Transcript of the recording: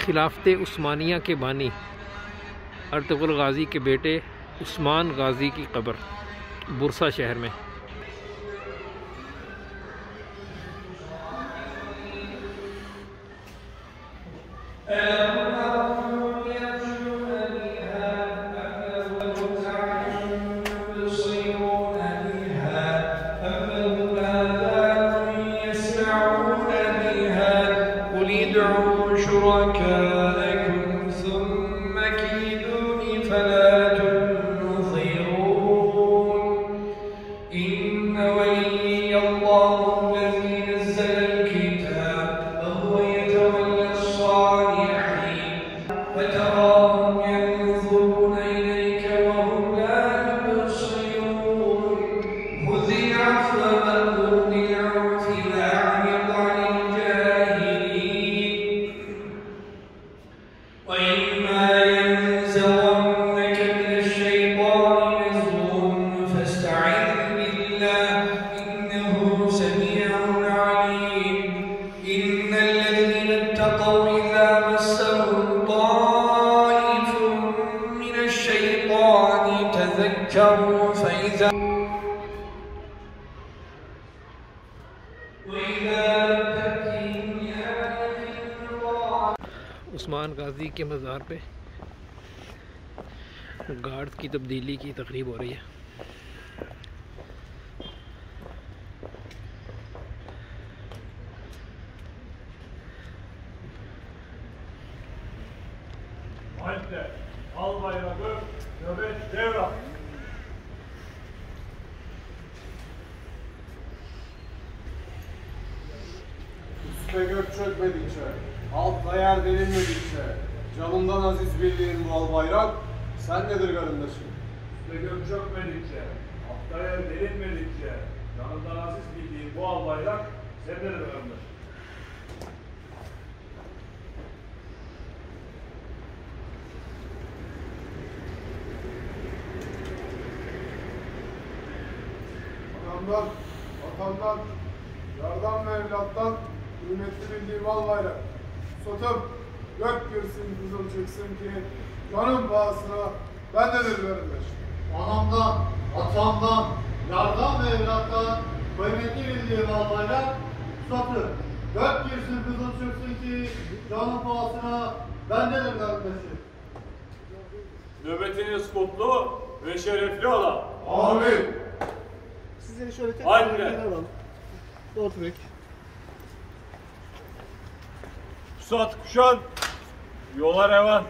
खिलाफत उस्मानिया के बानी अर्तुगरुल गाज़ी के बेटे उस्मान गाज़ी की कब्र बुरसा शहर में। شركاءكم ثم كيدوني فلا تنظرون إن وليي الله الذي نزل الكتاب وهو يتولى الصالحين وتراهم ينظرون إليك وهم لا يبصرون خذ العفو وأمر بالعرف وأعرض عن الجاهلين وإما ينزغنك من الشيطان نزغ فاستعذ بالله إنه سميع عليم إن الذين اتقوا إذا مسهم طائف من الشيطان تذكروا فإذا उस्मान गाज़ी के मज़ार पे गार्ड्स की तब्दीली की तकरीब हो रही है। Al bayrağı, nöbet devran. Üste gök çökmedikçe, altta yer delinmedikçe, canından aziz bildiğin bu al bayrak, sen nedir kardeşim? Üste gök çökmedikçe, altta yer delinmedikçe, canından aziz bildiğin bu al bayrak sendedir kardeşim. Anamdan, vatandan, yardan ve evlattan kıymetli bildiğim al bayrak. Sotum, gök girsin, kızıl çıksın ki, canım pahasına ben nedir kardeşim? Anamdan, atamdan, yardan ve evlattan kıymetli bildiğim al bayrak. Satır, gök girsin, kızıl çıksın ki, canım pahasına ben nedir kardeşim? Nöbetiniz kutlu ve şerefli ola. Amin. Sizleri şöyle Aynen. tekrar bir alalım. Oturuk. Pusat kuşan, yola revan.